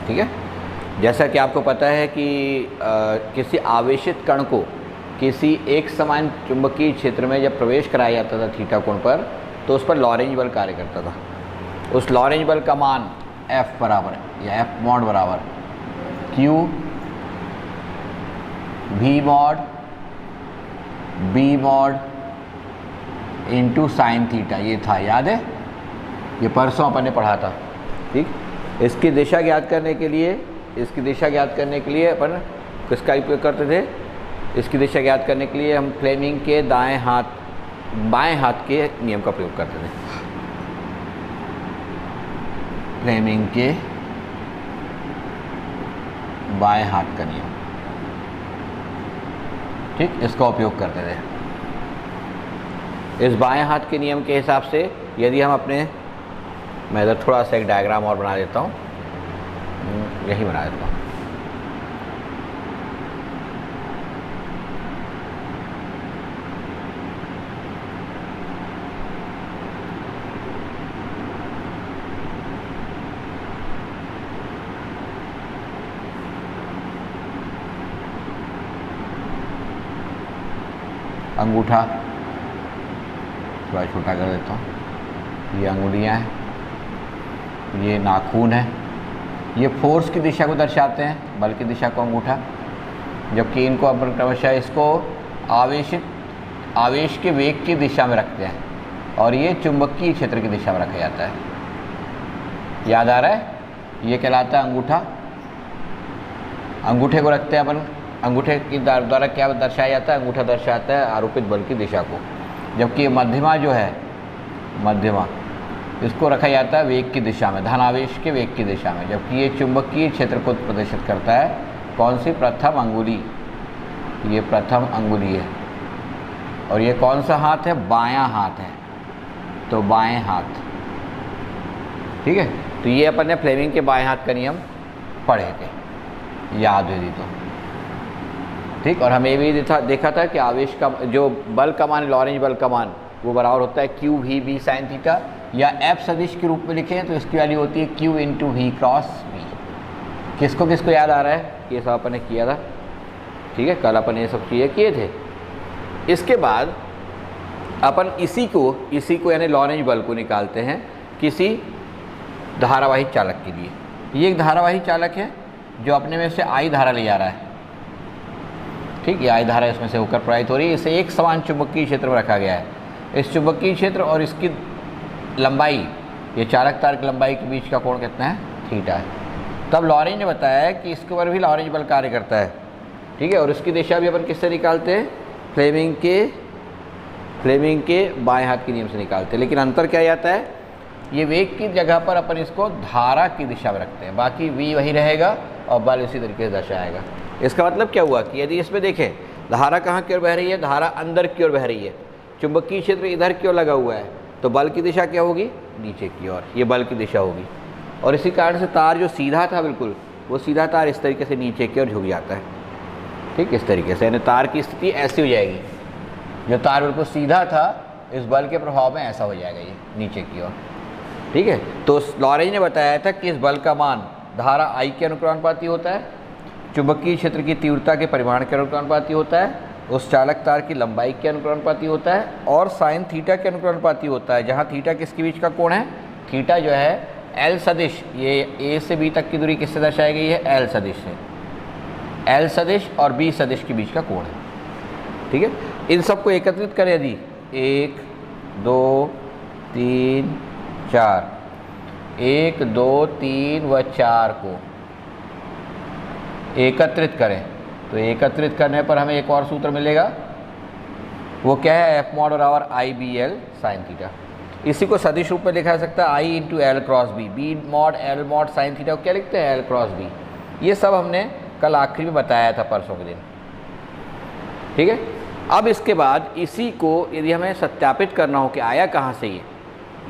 ठीक है। जैसा कि आपको पता है कि किसी आवेशित कण को किसी एक समान चुंबकीय क्षेत्र में जब प्रवेश कराया जाता था थीटा कोण पर, तो उस पर लॉरेंज बल कार्य करता था। उस लॉरेंज बल का मान F बराबर या F मॉड बराबर Q V mod B mod into sine theta, ये था, याद है? ये परसों अपन ने पढ़ा था। ठीक, इसकी दिशा ज्ञात करने के लिए अपन किसका उपयोग करते थे? इसकी दिशा ज्ञात करने के लिए हम फ्लेमिंग के बाएं हाथ के नियम का प्रयोग करते थे। फ्लेमिंग के बाएं हाथ का नियम, ठीक, इसका उपयोग करते थे। इस बाएं हाथ के नियम के हिसाब से यदि हम मैं इधर थोड़ा सा एक डायग्राम और बना देता हूँ, यही बना देता हूँ। अंगूठा थोड़ा छोटा कर देता हूँ, ये अंगुलियाँ हैं, ये नाखून है, ये फोर्स की दिशा को दर्शाते हैं, बल की दिशा को अंगूठा, जबकि इनको अपन क्रमशः इसको आवेश के वेग की दिशा में रखते हैं और ये चुंबकीय क्षेत्र की दिशा में रखा जाता है। याद आ रहा है? ये कहलाता है अंगूठा। अंगूठे को रखते हैं अपन, अंगूठे की द्वारा क्या दर्शाया जाता है? अंगूठा दर्शाता है आरोपित बल की दिशा को, जबकि ये मध्यमा जो है, मध्यमा, इसको रखा जाता है वेग की दिशा में, धनावेश के वेग की दिशा में, जबकि ये चुंबकीय क्षेत्र को प्रदर्शित करता है। कौन सी? प्रथम अंगुली, ये प्रथम अंगुली है। और ये कौन सा हाथ है? बायां हाथ है, तो बाएं हाथ, ठीक है। तो ये अपन ने फ्लेमिंग के बाएं हाथ का नियम पढ़े थे, याद है तो, ठीक। और हमें भी देखा था कि आवेश का जो बल का मान, लॉरेंज बल का मान, वो बराबर होता है Q V B sine theta, या F सदिश के रूप में लिखें तो इसकी वैल्यू होती है Q into V cross V। किसको किसको याद आ रहा है? ये सब अपन ने किया था, ठीक है, कल अपन ये सब चीज़ें किए थे। इसके बाद अपन इसी को यानी लॉरेंज बल को निकालते हैं किसी धारावाही चालक के लिए। ये एक धारावाही चालक है जो अपने में से I धारा ले जा रहा है, ठीक, ये I धारा इसमें से होकर प्रवाहित हो रही है। इसे एक समान चुंबकीय क्षेत्र में रखा गया है। इस चुंबकीय क्षेत्र और इसकी लंबाई, ये चालक तार की लंबाई के बीच का कोण कितना है? थीटा है। तब लॉरेंज ने बताया कि इसके ऊपर भी लॉरेंज बल कार्य करता है, ठीक है। और उसकी दिशा भी अपन किससे निकालते हैं? फ्लेमिंग के बाएं हाथ के नियम से निकालते हैं। लेकिन अंतर क्या जाता है? ये वेग की जगह पर अपन इसको धारा की दिशा में रखते हैं, बाकी V वही रहेगा और बल इसी तरीके से दर्शाएगा। इसका मतलब क्या हुआ कि यदि इसमें देखें, धारा कहाँ की ओर बह रही है? धारा अंदर की ओर बह रही है, चुंबकीय क्षेत्र इधर की ओर लगा हुआ है, तो बल की दिशा क्या होगी? नीचे की ओर, ये बल की दिशा होगी। और इसी कारण से तार जो सीधा था बिल्कुल, वो सीधा तार इस तरीके से नीचे की ओर झुक जाता है, ठीक, इस तरीके से, यानी तार की स्थिति ऐसी हो जाएगी। जो तार बिल्कुल सीधा था, इस बल के प्रभाव में ऐसा हो जाएगा, ये नीचे की ओर, ठीक है। तो लॉरेंज ने बताया था कि इस बल का मान धारा I के अनुक्रमानुपाती होता है, चुंबकीय क्षेत्र की तीव्रता के परिमाण के अनुक्रमानुपाती होता है, उस चालक तार की लंबाई के अनुक्रमानुपाती होता है, और साइन थीटा के अनुक्रमानुपाती होता है, जहाँ थीटा किसके बीच का कोण है? थीटा जो है L सदिश, ये A से B तक की दूरी किससे दर्शाई गई है? L सदिश से। L सदिश और B सदिश के बीच का कोण है, ठीक है। इन सबको एकत्रित करें यदि 1 2 3 4, 1 2 3 व 4 को एकत्रित करें तो एकत्रित करने पर हमें एक और सूत्र मिलेगा। वो क्या है? F मॉड बराबर IBL साइन थीटा। इसी को सदिश रूप में लिखा जा सकता है I into L cross B। B mod L mod sine theta को क्या लिखते हैं? L cross B। ये सब हमने कल आखिरी में बताया था, परसों के दिन, ठीक है। अब इसके बाद इसी को यदि हमें सत्यापित करना हो कि आया कहाँ से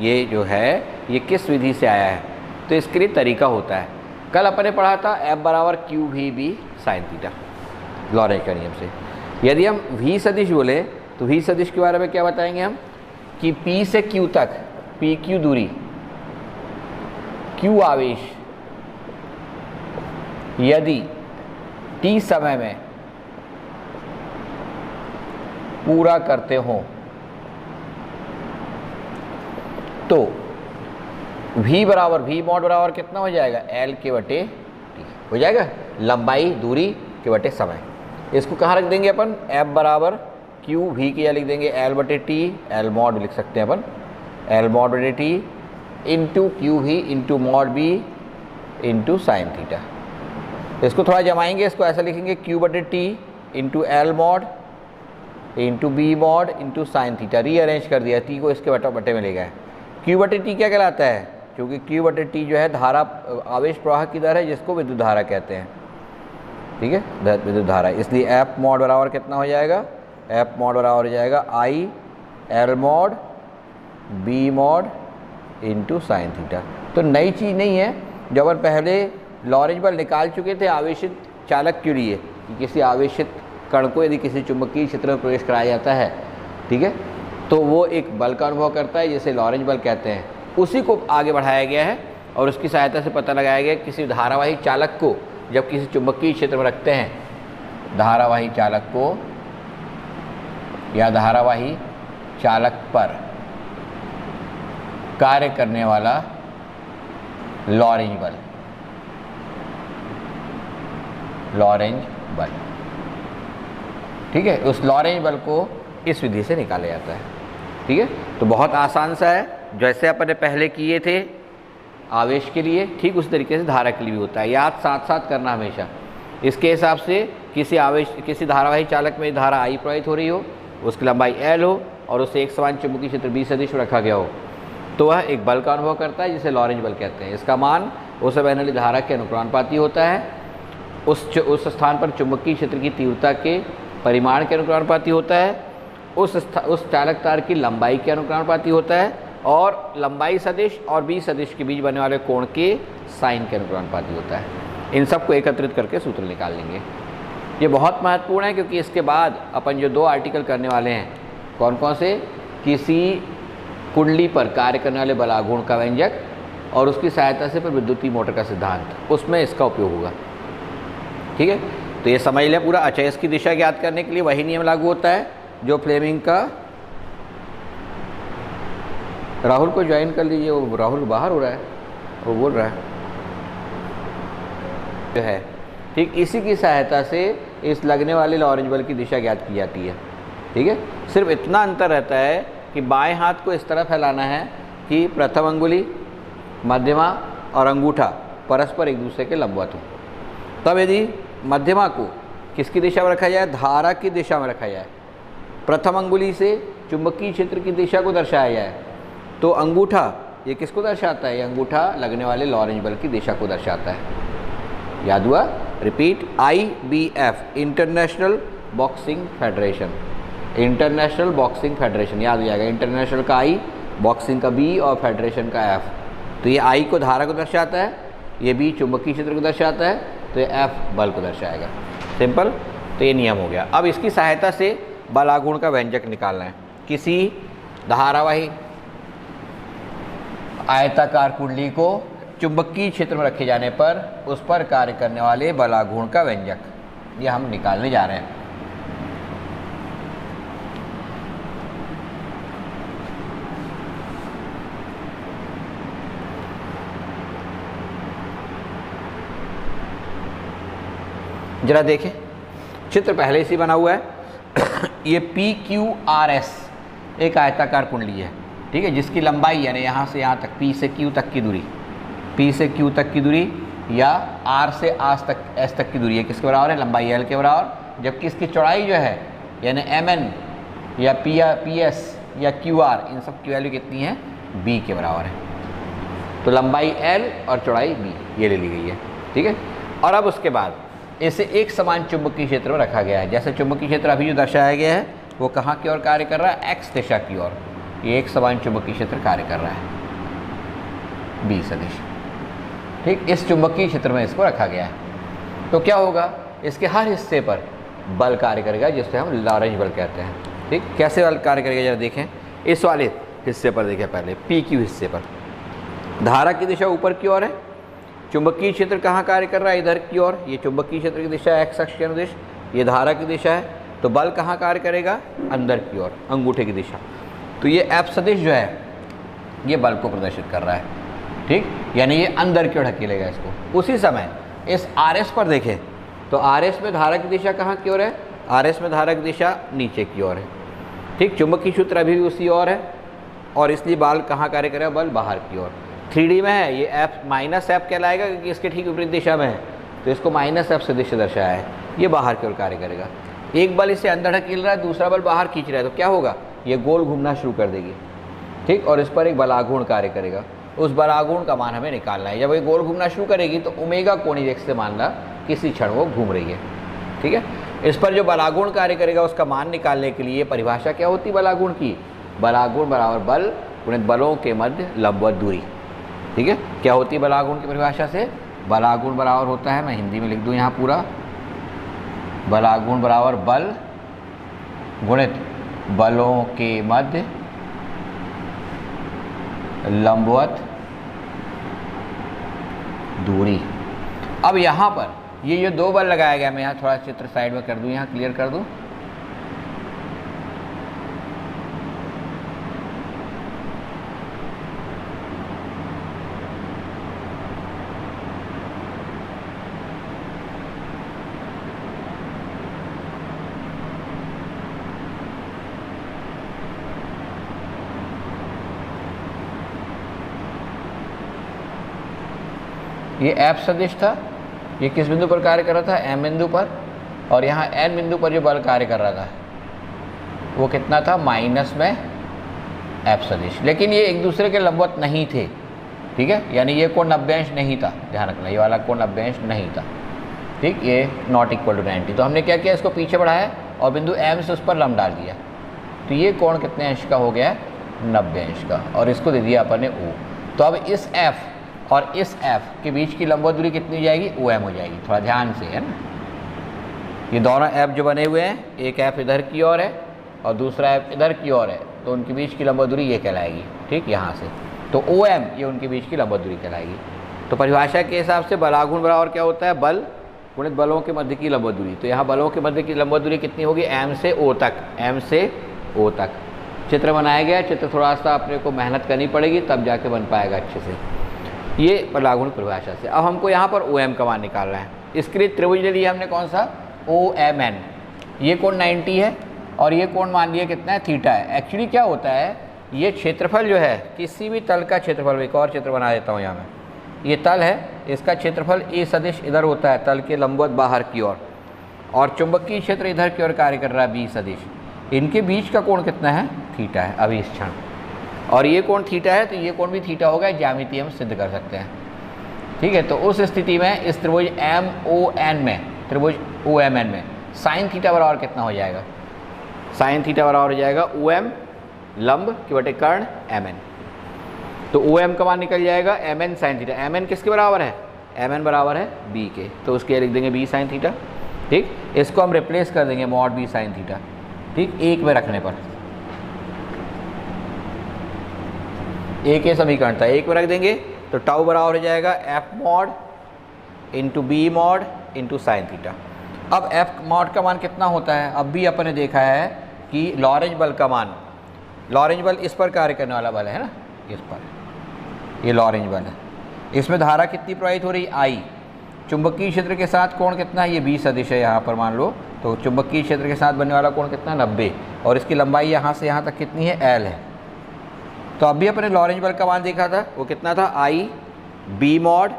ये जो है ये किस विधि से आया है, तो इसके लिए तरीका होता है। कल अपन ने पढ़ा था F बराबर Q V B sine theta, Lorentz का नियम से। यदि हम V सदिश बोले तो V सदिश के बारे में क्या बताएंगे हम कि P से Q तक, PQ दूरी, Q आवेश, यदि t समय में पूरा करते हो तो v बराबर v मॉड बराबर कितना हो जाएगा, l के बटे t हो जाएगा, लंबाई दूरी के बटे समय। इसको कहाँ रख देंगे अपन, f बराबर q v की लिख देंगे l बटे t, l मॉड लिख सकते हैं अपन, l मॉड बटे t into Q V into mod b into sine theta. इसको थोड़ा जमाएंगे, इसको ऐसा लिखेंगे q बटे t into L mod into B mod into sine theta. Rearrange कर दिया, t को इसके बटे में ले गए। q बटे t क्या कहलाता है, क्योंकि q बटे t जो है धारा आवेश प्रवाह की दर है, जिसको विद्युत धारा कहते हैं, ठीक है, विद्युत धारा। इसलिए f मॉड बराबर कितना हो जाएगा, f मॉड बराबर हो जाएगा I L mod B mod into sine theta. तो नई चीज़ नहीं है, जब अपन पहले लॉरेंज बल निकाल चुके थे आवेशित चालक के लिए कि किसी आवेशित कण को यदि किसी चुंबकीय क्षेत्र में प्रवेश कराया जाता है, ठीक है, तो वो एक बल का अनुभव करता है जिसे लॉरेंज बल कहते हैं। उसी को आगे बढ़ाया गया है और उसकी सहायता से पता लगाया गया किसी धारावाही चालक को जब किसी चुंबकीय क्षेत्र में रखते हैं, धारावाही चालक को या धारावाही चालक पर कार्य करने वाला लॉरेंज बल, लॉरेंज बल, ठीक है, उस लॉरेंज बल को इस विधि से निकाला जाता है, ठीक है। तो बहुत आसान सा है, जैसे अपन ने पहले किए थे आवेश के लिए, ठीक उस तरीके से धारा के लिए भी होता है। याद साथ साथ करना हमेशा। इसके हिसाब से किसी धारावाही चालक में धारा आई प्रवाहित हो रही हो, उसकी लंबाई एल हो और उसे एक समान चुंबकीय क्षेत्र बी सदिश रखा गया हो, तो वह एक बल का अनुभव करता है जिसे लॉरेंज बल कहते हैं। इसका मान उस बहने वाली धारा के अनुक्रमानुपाती होता है, उस स्थान पर चुंबकीय क्षेत्र की तीव्रता के परिमाण के अनुक्रमानुपाती होता है, उस चालक तार की लंबाई के अनुक्रमानुपाती होता है और लंबाई सदिश और बी सदिश के बीच बनने वाले कोण के साइन के अनुक्रमानुपाती होता है। इन सबको एकत्रित करके सूत्र निकाल लेंगे। ये बहुत महत्वपूर्ण है क्योंकि इसके बाद अपन जो दो आर्टिकल करने वाले हैं, कौन कौन से, किसी कुंडली पर कार्य करने वाले बलाघूर्ण का व्यंजक और उसकी सहायता से फिर विद्युतीय मोटर का सिद्धांत, उसमें इसका उपयोग होगा, ठीक है। तो ये समझ लें पूरा। अच्छा, इसकी दिशा ज्ञात करने के लिए वही नियम लागू होता है जो फ्लेमिंग का, राहुल को ज्वाइन कर लीजिए, वो राहुल बाहर हो रहा है, वो बोल रहा है जो है, ठीक, इसी की सहायता से इस लगने वाले लॉरेंज बल की दिशा ज्ञात की जाती है, ठीक है। सिर्फ इतना अंतर रहता है कि बाएं हाथ को इस तरह फैलाना है कि प्रथम अंगुली, मध्यमा और अंगूठा परस्पर एक दूसरे के लंबवत हो। तब यदि मध्यमा को किसकी दिशा में रखा जाए, धारा की दिशा में रखा जाए, प्रथम अंगुली से चुंबकीय क्षेत्र की दिशा को दर्शाया जाए, तो अंगूठा ये किसको दर्शाता है, ये अंगूठा लगने वाले लॉरेंज बल की दिशा को दर्शाता है। याद हुआ, repeat, IBF international boxing federation, international boxing federation, याद हो जाएगा, इंटरनेशनल का I, बॉक्सिंग का B और फेडरेशन का F। तो ये I को धारा को दर्शाता है, ये B चुंबकीय क्षेत्र को दर्शाता है, तो ये F बल को दर्शाएगा। सिंपल। तो ये नियम हो गया। अब इसकी सहायता से बलाघूर्ण का व्यंजक निकालना है। किसी धारावाही आयताकार कुंडली को चुंबकीय क्षेत्र में रखे जाने पर उस पर कार्य करने वाले बलाघूर्ण का व्यंजक, ये हम निकालने जा रहे हैं। जरा देखें, चित्र पहले से बना हुआ है। ये PQRS एक आयताकार कुंडली है, ठीक है, जिसकी लंबाई यानी यहाँ से यहाँ तक P से Q तक की दूरी, P से Q तक की दूरी या R से S तक की दूरी है, किसके बराबर है, लंबाई L के बराबर। जबकि इसकी चौड़ाई जो है यानी MN या PS या QR, इन सब की वैल्यू कितनी है, B के बराबर है। तो लंबाई L और चौड़ाई B ये ले ली गई है, ठीक है। और अब उसके बाद इसे एक समान चुंबकीय क्षेत्र में रखा गया है। जैसे चुंबकीय क्षेत्र अभी जो दर्शाया गया है वो कहाँ की ओर कार्य कर रहा है, X दिशा की ओर। ये एक समान चुंबकीय क्षेत्र कार्य कर रहा है, B सदिश, ठीक। इस चुंबकीय क्षेत्र में इसको रखा गया है। तो क्या होगा, इसके हर हिस्से पर बल कार्य करेगा जिससे हम लॉरेंज बल कहते हैं, ठीक। कैसे बल कार्य करेगा जरा देखें। इस वाले हिस्से पर देखें, पहले PQ हिस्से पर धारा की दिशा ऊपर की ओर है, चुंबकीय क्षेत्र कहाँ कार्य कर रहा है? इधर की ओर। ये चुंबकीय क्षेत्र की दिशा है, एक्स अक्ष के अनुदिश, ये धारा की दिशा है। तो बल कहाँ कार्य करेगा? अंदर की ओर, अंगूठे की दिशा। तो ये F सदिश जो है ये बल को प्रदर्शित कर रहा है, ठीक, यानी ये अंदर की ओर ढकेलेगा इसको। उसी समय इस RS पर देखें तो RS में धारा की दिशा कहाँ की ओर है? RS में धारा की दिशा नीचे की ओर है, ठीक। चुंबकीय सूत्र अभी भी उसी ओर है और इसलिए बल कहाँ कार्य करेगा? बल बाहर की ओर। 3D में है ये F माइनस F कहलाएगा क्योंकि इसके ठीक विपरीत दिशा में है, तो इसको माइनस F सदिश से दर्शाया है। ये बाहर की ओर कार्य करेगा। एक बल इसे अंदर ढकेल रहा है, दूसरा बल बाहर खींच रहा है, तो क्या होगा? ये गोल घूमना शुरू कर देगी, ठीक, और इस पर एक बलाघूर्ण कार्य करेगा। उस बलाघूर्ण का मान हमें निकालना है। जब ये गोल घूमना शुरू करेगी तो ओमेगा कोणीय वेग से मानना किसी क्षण वो घूम रही है, ठीक है। इस पर जो बलाघूर्ण कार्य करेगा उसका मान निकालने के लिए परिभाषा क्या होती है बलाघूर्ण की? बलाघूर्ण बराबर बल गुणित बलों के मध्य लंबवत दूरी, ठीक है। क्या होती है बलाघूर्ण की परिभाषा से? बलाघूर्ण बराबर होता है, मैं हिंदी में लिख दूं यहाँ पूरा, बलाघूर्ण बराबर बल गुणित बलों के मध्य लंबवत दूरी। अब यहाँ पर ये जो दो बल लगाया गया, मैं यहाँ थोड़ा चित्र साइड में कर दूं, यहाँ क्लियर कर दूं। ये F सदिश था, ये किस बिंदु पर कार्य कर रहा था? M बिंदु पर। और यहाँ N बिंदु पर जो बल कार्य कर रहा था वो कितना था? माइनस में F सदिश। लेकिन ये एक दूसरे के लंबवत नहीं थे, ठीक है, यानी ये कोण 90 अंश नहीं था, ध्यान रखना, ये वाला कोण 90 अंश नहीं था, ठीक, ये नॉट इक्वल टू 90। तो हमने क्या किया? इसको पीछे बढ़ाया और बिंदु M से उस पर लंब डाल दिया, तो ये कोण कितने अंश का हो गया? 90 अंश का, और इसको दे दिया अपन ने O। तो अब इस F और इस F के बीच की लंबवत दूरी कितनी हो जाएगी? OM हो जाएगी। थोड़ा ध्यान से, है ना, ये दोनों F जो बने हुए हैं, एक F इधर की ओर है और दूसरा F इधर की ओर है, तो उनके बीच की लंबवत दूरी ये कहलाएगी, ठीक, यहाँ से। तो OM ये उनके बीच की लंबवत दूरी कहलाएगी। तो परिभाषा के हिसाब से बलाघूर्ण बराबर क्या होता है? बल गुणित बलों के मध्य की लंबवत दूरी। तो यहाँ बलों के मध्य की लंबवत दूरी कितनी होगी? M से O तक, M से O तक। चित्र बनाया गया, चित्र थोड़ा सा अपने को मेहनत करनी पड़ेगी तब जाके बन पाएगा अच्छे से, ये बलाघूर्ण परिभाषा से। अब हमको यहाँ पर OM का मान निकालना है। इसके लिए त्रिभुज ले लिया हमने, कौन सा? OMN। ये कोण 90 है और ये कोण मान लिया कितना है? थीटा है। एक्चुअली क्या होता है, ये क्षेत्रफल जो है किसी भी तल का क्षेत्रफल, एक और चित्र बना देता हूँ यहाँ में, ये तल है, इसका क्षेत्रफल A सदिश इधर होता है, तल के लंबवत बाहर की ओर, और चुंबकीय क्षेत्र इधर की ओर कार्य कर रहा है B सदिश। इनके बीच का कोण कितना है? थीटा है अभी इस क्षण, और ये कोण थीटा है तो ये कोण भी थीटा होगा, ज्यामिति हम सिद्ध कर सकते हैं, ठीक है। तो उस स्थिति में इस त्रिभुज MON में, त्रिभुज OMN में साइन थीटा बराबर कितना हो जाएगा? साइन थीटा बराबर हो जाएगा OM लंब के बटे कर्ण MN। तो OM का मान निकल जाएगा MN साइन थीटा। MN किसके बराबर है? MN बराबर है B के, तो उसके लिख देंगे B साइन थीटा, ठीक। इसको हम रिप्लेस कर देंगे मॉड B साइन थीटा, ठीक, एक में रखने पर। एक ये समीकरण था, एक में रख देंगे तो टाउ बराबर हो जाएगा F mod into B mod into sine theta. अब F मॉड का मान कितना होता है? अब भी अपन ने देखा है कि लॉरेंज बल का मान, लॉरेंज बल इस पर कार्य करने वाला बल है ना, इस पर, ये लॉरेंज बल है। इसमें धारा कितनी प्रवाहित हो रही? I। चुंबकीय क्षेत्र के साथ कोण कितना है? ये B सदिश है यहाँ पर मान लो, तो चुंबकीय क्षेत्र के साथ बनने वाला कोण कितना? 90, और इसकी लंबाई यहाँ से यहाँ तक कितनी है? L है। तो अभी अपने लॉरेंज बल का मान देखा था, वो कितना था? I B mod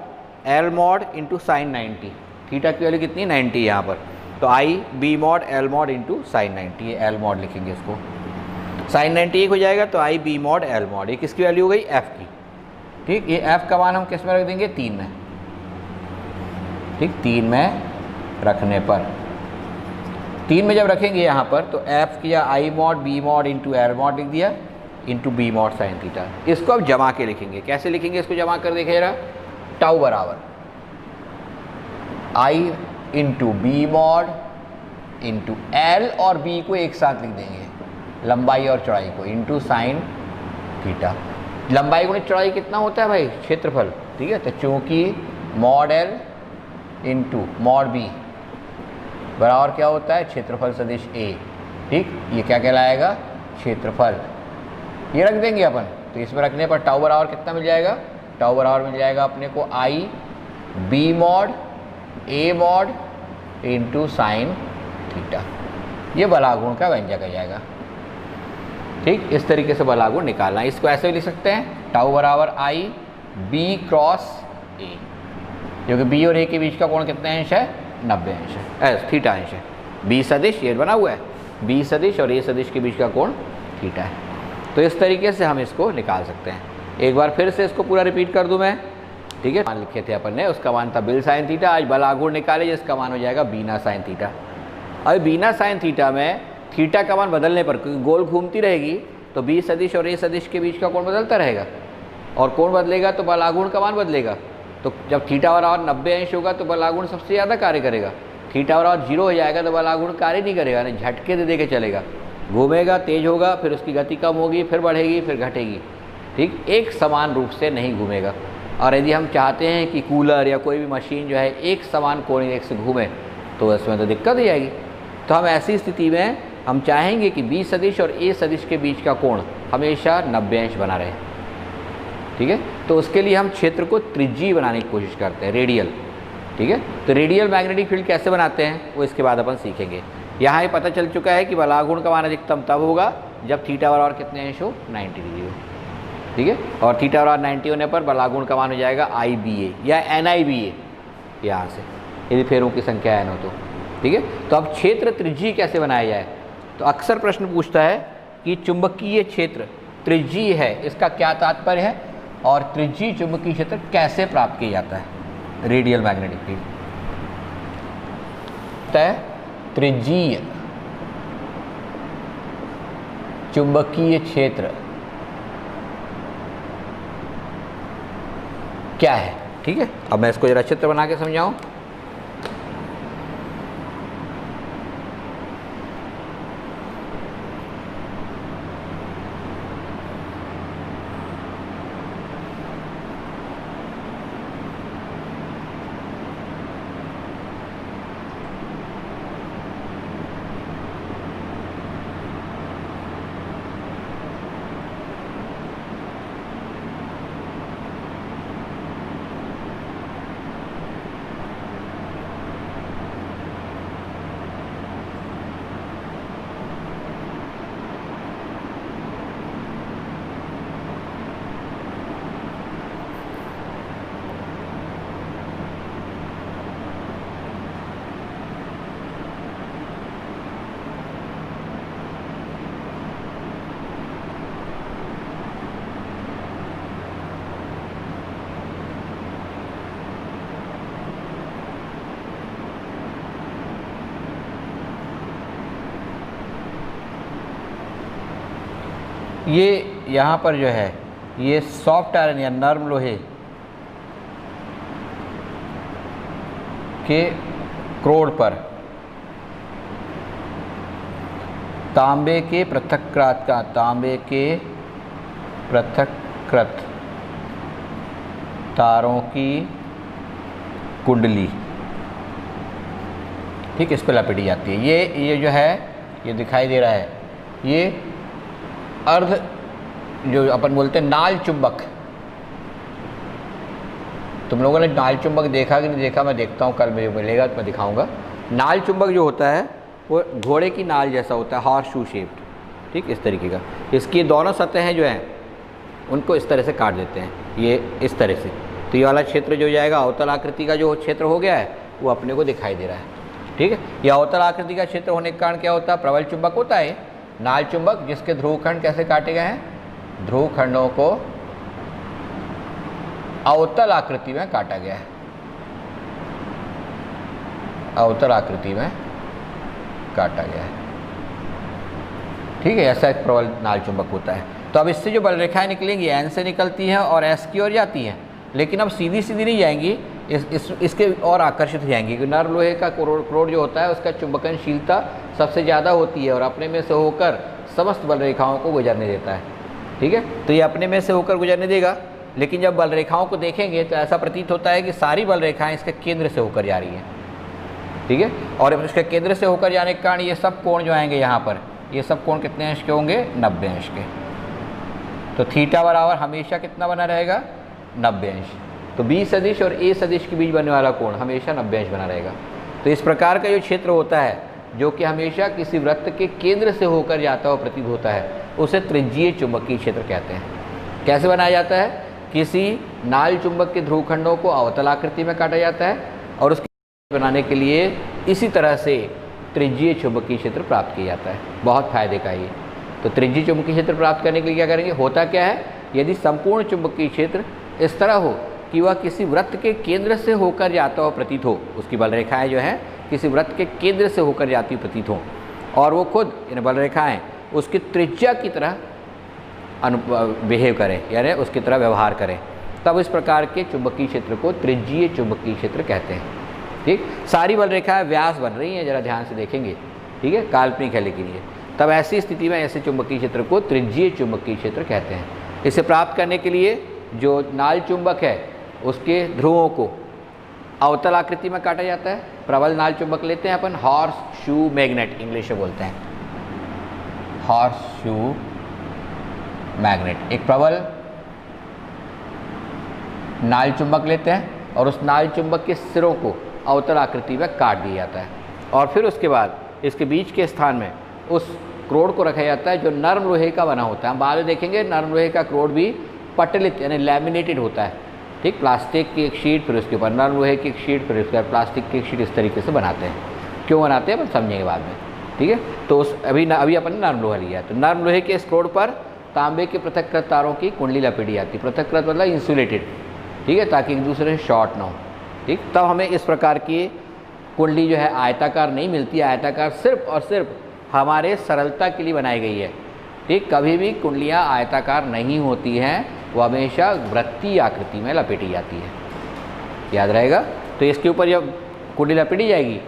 L mod into sign 90। Theta की वैल्यू कितनी? 90 यहाँ पर, तो I B mod L mod into sign 90, ये L मॉड लिखेंगे इसको। साइन 90 एक हो जाएगा तो I B mod L mod, ये किसकी वैल्यू हो गई? F की, ठीक। ये F का मान हम किस में रख देंगे? 3 में, ठीक, 3 में रखने पर, 3 में जब रखेंगे यहाँ पर तो F किया I mod B mod into L mod लिख दिया into B mod sine theta. इसको अब जमा के लिखेंगे, कैसे लिखेंगे इसको जमा कर? देखिए जरा, टाउ बराबर I into B mod into L और B को एक साथ लिख देंगे, लंबाई और चौड़ाई को, इंटू साइन थीटा। लंबाई गुणित चौड़ाई कितना होता है भाई? क्षेत्रफल, ठीक है। तो चूंकि mod L into mod B बराबर क्या होता है, क्षेत्रफल सदिश A। ठीक, ये क्या कहलाएगा, क्षेत्रफल। ये रख देंगे अपन, तो इसमें रखने पर टाउ बराबर कितना मिल जाएगा, टाउ बराबर मिल जाएगा अपने को I B mod A mod into sine theta. ये बलागुण का व्यंजक आ जाएगा। ठीक, इस तरीके से बलागुण निकालना है। इसको ऐसे भी लिख सकते हैं, टाउ बराबर I B क्रॉस A, क्योंकि B और A के बीच का कोण कितने अंश है, 90 अंश है, थीटा अंश है। B सदिश ये बना हुआ है, B सदिश और A सदिश के बीच का कोण थीटा है। तो इस तरीके से हम इसको निकाल सकते हैं। एक बार फिर से इसको पूरा रिपीट कर दूं मैं। ठीक है, मान लिखे थे अपन ने, उसका मान था बिल साइन थीटा। आज बलागुण निकाले जिसका मान हो जाएगा बीना साइन थीटा। अब बीना साइन थीटा में थीटा का मान बदलने पर, क्योंकि गोल घूमती रहेगी तो B सदिश और A सदिश के बीच का कोण बदलता रहेगा, और कोण बदलेगा तो बलागुण का मान बदलेगा। तो जब थीटा बराबर 90 अंश होगा तो बलागुण सबसे ज़्यादा कार्य करेगा। थीटा बराबर 0 हो जाएगा तो बलागुण कार्य नहीं करेगा, नहीं झटके दे के चलेगा, घूमेगा, तेज होगा, फिर उसकी गति कम होगी, फिर बढ़ेगी, फिर घटेगी। ठीक, एक समान रूप से नहीं घूमेगा। और यदि हम चाहते हैं कि कूलर या कोई भी मशीन जो है एक समान कोणीय रेख से घूमे तो इसमें तो दिक्कत हो जाएगी। तो हम ऐसी स्थिति में हम चाहेंगे कि B सदिश और A सदिश के बीच का कोण हमेशा 90 अंश बना रहे। ठीक है, तो उसके लिए हम क्षेत्र को त्रिज्यीय बनाने की कोशिश करते हैं, रेडियल। ठीक है, तो रेडियल मैग्नेटिक फील्ड कैसे बनाते हैं वो इसके बाद अपन सीखेंगे। यहाँ ये पता चल चुका है कि बलागुण का मान अधिकतम तब होगा जब थीटा बराबर कितने अंश हो, 90 डिग्री हो। ठीक है, और थीटा बराबर 90 होने पर बलागुण का मान हो जाएगा IBA या NIBA यहाँ से, यदि फेरों की संख्या n हो तो। ठीक है, तो अब क्षेत्र त्रिज्यीय कैसे बनाया जाए। तो अक्सर प्रश्न पूछता है कि चुंबकीय क्षेत्र त्रिज्यीय है, इसका क्या तात्पर्य है, और त्रिज्यीय चुंबकीय क्षेत्र कैसे प्राप्त किया जाता है। रेडियल मैग्नेटिक फील्ड त्रिज्यीय चुंबकीय क्षेत्र क्या है। ठीक है, अब मैं इसको जरा चित्र बना के समझाऊं। ये यहाँ पर जो है ये सॉफ्ट आयरन या नर्म लोहे के क्रोड पर तांबे के पृथक्कृत तारों की कुंडली, ठीक, इस पर लपेटी जाती है। ये जो है ये दिखाई दे रहा है, ये अर्ध जो अपन बोलते हैं नाल चुंबक। तुम लोगों ने नाल चुंबक देखा कि नहीं देखा, मैं देखता हूँ, कल मुझे मिलेगा तो मैं दिखाऊंगा। नाल चुंबक जो होता है वो घोड़े की नाल जैसा होता है, हॉर्स शू शेप्ड, ठीक, इस तरीके का। इसकी दोनों सतहें जो हैं उनको इस तरह से काट देते हैं, ये इस तरह से। तो ये वाला क्षेत्र जो जाएगा अवतल आकृति का जो क्षेत्र हो गया है वो अपने को दिखाई दे रहा है। ठीक है, यह अवतल आकृति का क्षेत्र होने के कारण क्या होता है, प्रबल चुंबक होता है नाल चुंबक, जिसके ध्रुवखंड कैसे काटे गए हैं, ध्रुवखंडों को अवतल आकृति में काटा गया है, अवतल आकृति में काटा गया है। ठीक है, ऐसा एक प्रबल नाल चुंबक होता है। तो अब इससे जो बल रेखाएं निकलेंगी एन से निकलती हैं और एस की ओर जाती हैं, लेकिन अब सीधी सीधी नहीं जाएंगी, इसके और आकर्षित हो जाएंगी। क्योंकि नर्म लोहे का क्रोड जो होता है उसका चुंबकनशीलता सबसे ज़्यादा होती है और अपने में से होकर समस्त बल रेखाओं को गुजरने देता है। ठीक है, तो ये अपने में से होकर गुजरने देगा, लेकिन जब बल रेखाओं को देखेंगे तो ऐसा प्रतीत होता है कि सारी बल रेखाएं इसके केंद्र से होकर जा रही हैं, ठीक है। और इसके केंद्र से होकर जाने के कारण ये सब कोण जो आएंगे यहाँ पर, ये सब कोण कितने अंश के होंगे? 90 अंश के। तो थीटा बराबर हमेशा कितना बना रहेगा? 90 अंश। तो बी सदिश और ए सदिश के बीच बनने वाला कोण हमेशा 90 अंश बना रहेगा। तो इस प्रकार का जो क्षेत्र होता है जो कि हमेशा किसी वृत्त के केंद्र से होकर जाता हुआ प्रतीत होता है, उसे त्रिज्यीय चुंबकीय क्षेत्र कहते हैं। कैसे बनाया जाता है? किसी नाल चुंबक के ध्रुवखंडों को अवतलाकृति में काटा जाता है और उसके बनाने के लिए इसी तरह से त्रिज्यीय चुंबकीय क्षेत्र प्राप्त किया जाता है। बहुत फायदे का ये। तो त्रिज्यीय चुंबकीय क्षेत्र प्राप्त करने के लिए क्या करेंगे? होता क्या है, यदि संपूर्ण चुंबकीय क्षेत्र इस तरह हो कि वह किसी वृत्त के केंद्र से होकर जाता हुआ प्रतीत हो, उसकी बल रेखाएँ जो हैं किसी वृत्त के केंद्र से होकर जाती हुई प्रतीत हो, और वो खुद इन बल रेखाएँ उसकी त्रिज्या की तरह बिहेव करें, यानी उसकी तरह व्यवहार करें, तब इस प्रकार के चुंबकीय क्षेत्र को त्रिज्यीय चुंबकीय क्षेत्र कहते हैं। ठीक, सारी बल रेखाएँ व्यास बन रही हैं, जरा ध्यान से देखेंगे, ठीक है, काल्पनिक है लेकिन ये, तब ऐसी स्थिति में ऐसे चुंबकीय क्षेत्र को त्रिज्यीय चुंबकीय क्षेत्र कहते हैं। इसे प्राप्त करने के लिए जो नाल चुंबक है उसके ध्रुवों को अवतल आकृति में काटा जाता है। प्रबल नाल चुंबक लेते हैं अपन, हॉर्स शू मैग्नेट इंग्लिश में बोलते हैं, हॉर्स शू मैग्नेट। एक प्रबल नाल चुंबक लेते हैं और उस नाल चुंबक के सिरों को अवतल आकृति में काट दिया जाता है, और फिर उसके बाद इसके बीच के स्थान में उस क्रोड को रखा जाता है जो नर्म लोहे का बना होता है। हम बाद में देखेंगे नर्म लोहे का क्रोड भी पटलित यानी लैमिनेटेड होता है। ठीक, प्लास्टिक की एक शीट, फिर उसके ऊपर नर्म लोहे की एक शीट, फिर उसके बाद प्लास्टिक की एक शीट, इस तरीके से बनाते हैं। क्यों बनाते हैं अपन समझेंगे बाद में, ठीक है। तो उस अभी अपन ने नर्म लोहा लिया, तो नर्म लोहे के इस क्रोड पर तांबे के पृथक्कृत तारों की कुंडली लपेटी जाती है। पृथक्कृत मतलब इंसुलेटेड, ठीक है, ताकि एक दूसरे से शॉर्ट ना हो। ठीक, तब हमें इस प्रकार की कुंडली जो है आयताकार नहीं मिलती है। आयताकार सिर्फ और सिर्फ हमारे सरलता के लिए बनाई गई है। ठीक, कभी भी कुंडलियाँ आयताकार नहीं होती हैं, वो हमेशा वृत्तीय आकृति में लपेटी जाती है, याद रहेगा। तो इसके ऊपर जब कुंडली लपेटी जाएगी,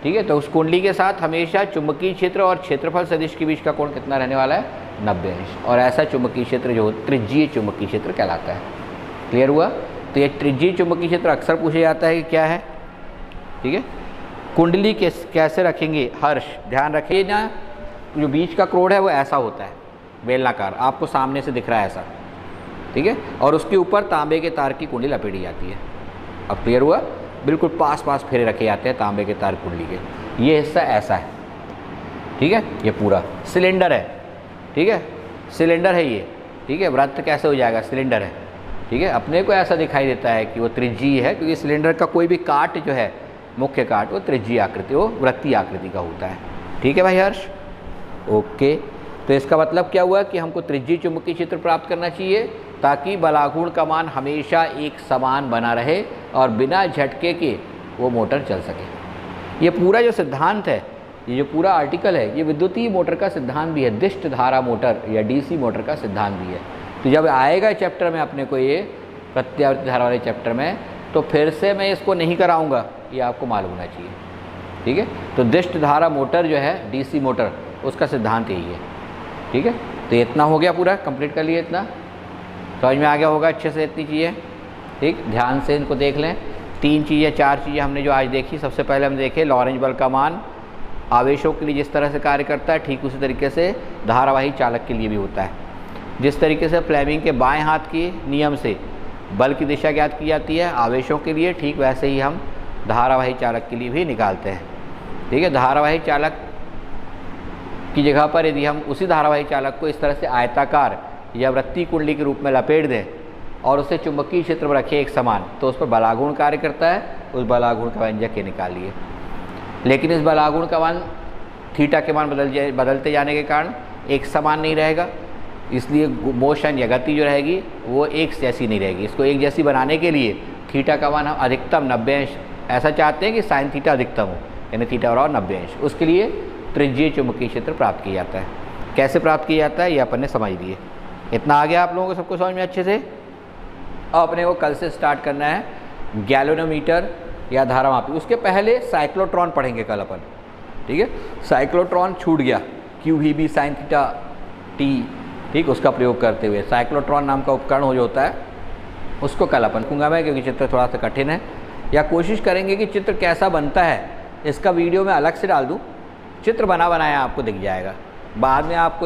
ठीक है, तो उस कुंडली के साथ हमेशा चुंबकीय क्षेत्र और क्षेत्रफल सदिश के बीच का कोण कितना रहने वाला है? 90 अंश। और ऐसा चुंबकीय क्षेत्र जो त्रिज्यीय चुंबकीय क्षेत्र कहलाता है। क्लियर हुआ? तो ये त्रिज्यीय चुंबकीय क्षेत्र अक्सर पूछा जाता है कि क्या है, ठीक है। कुंडली कैसे रखेंगे? हर्ष ध्यान रखिए ना, जो बीच का क्रोड है वो ऐसा होता है, बेलनाकार, आपको सामने से दिख रहा है ऐसा, ठीक है, और उसके ऊपर तांबे के तार की कुंडली लपेटी जाती है। अब क्लियर हुआ? बिल्कुल पास पास फेरे रखे जाते हैं तांबे के तार कुंडली के। ये हिस्सा ऐसा है, ठीक है, ये पूरा सिलेंडर है, ठीक है, सिलेंडर है ये, ठीक है। वृत्त कैसे हो जाएगा? सिलेंडर है, ठीक है। अपने को ऐसा दिखाई देता है कि वो त्रिज्यीय है, क्योंकि सिलेंडर का कोई भी काट जो है, मुख्य काट, वो त्रिज्यीय आकृति, वो वृत्तीय आकृति का होता है। ठीक है भाई हर्ष? ओके। तो इसका मतलब क्या हुआ कि हमको त्रिज्यीय चुंबकीय क्षेत्र प्राप्त करना चाहिए ताकि बलाघूर्ण का मान हमेशा एक समान बना रहे और बिना झटके के वो मोटर चल सके। ये पूरा जो सिद्धांत है, ये जो पूरा आर्टिकल है, ये विद्युतीय मोटर का सिद्धांत भी है, दिष्ट धारा मोटर या डीसी मोटर का सिद्धांत भी है। तो जब आएगा चैप्टर में अपने को ये प्रत्यावर्ती धारा वाले चैप्टर में, तो फिर से मैं इसको नहीं कराऊंगा, ये आपको मालूम होना चाहिए, ठीक है। तो दिष्ट धारा मोटर जो है डीसी मोटर, उसका सिद्धांत यही है, ठीक है। तो इतना हो गया, पूरा कंप्लीट कर लिए, इतना समझ में आ गया होगा अच्छे से, इतनी चीज़ें, ठीक। ध्यान से इनको देख लें। 3 चीज़ें 4 चीज़ें हमने जो आज देखी। सबसे पहले हम देखे लॉरेंज बल का मान आवेशों के लिए जिस तरह से कार्य करता है, ठीक उसी तरीके से धारावाही चालक के लिए भी होता है। जिस तरीके से फ्लेमिंग के बाएं हाथ के नियम से बल की दिशा ज्ञात की जाती है आवेशों के लिए, ठीक वैसे ही हम धारावाही चालक के लिए भी निकालते हैं, ठीक है। धारावाही चालक की जगह पर यदि हम उसी धारावाही चालक को इस तरह से आयताकार या वृत्तीय कुंडली के रूप में लपेट दें और उसे चुंबकीय क्षेत्र में रखें एक समान, तो उस पर बलाघूर्ण कार्य करता है। उस बलाघूर्ण का व्यंजक ये निकालिए। लेकिन इस बलाघूर्ण का मान थीटा के मान बदलते जाने के कारण एक समान नहीं रहेगा, इसलिए मोशन या गति जो रहेगी वो एक जैसी नहीं रहेगी। इसको एक जैसी बनाने के लिए थीटा का मान हम अधिकतम 90 अंश ऐसा चाहते हैं कि साइन थीटा अधिकतम हो, यानी थीटा बराबर 90 अंश। उसके लिए त्रिज्यीय चुंबकीय क्षेत्र प्राप्त किया जाता है। कैसे प्राप्त किया जाता है ये अपन ने समझ लिए। इतना आ गया आप लोगों को सबको समझ में अच्छे से। अब अपने को कल से स्टार्ट करना है गैल्वेनोमीटर या धारामापी। उसके पहले साइक्लोट्रॉन पढ़ेंगे कल अपन, ठीक है। साइक्लोट्रॉन छूट गया, QVB साइन थीटा T, ठीक, उसका प्रयोग करते हुए साइक्लोट्रॉन नाम का उपकरण हो जो होता है, उसको कल अपन कहूँगा मैं, क्योंकि चित्र थोड़ा सा कठिन है। या कोशिश करेंगे कि चित्र कैसा बनता है इसका वीडियो मैं अलग से डाल दूँ, चित्र बना बनाया आपको दिख जाएगा। बाद में आपको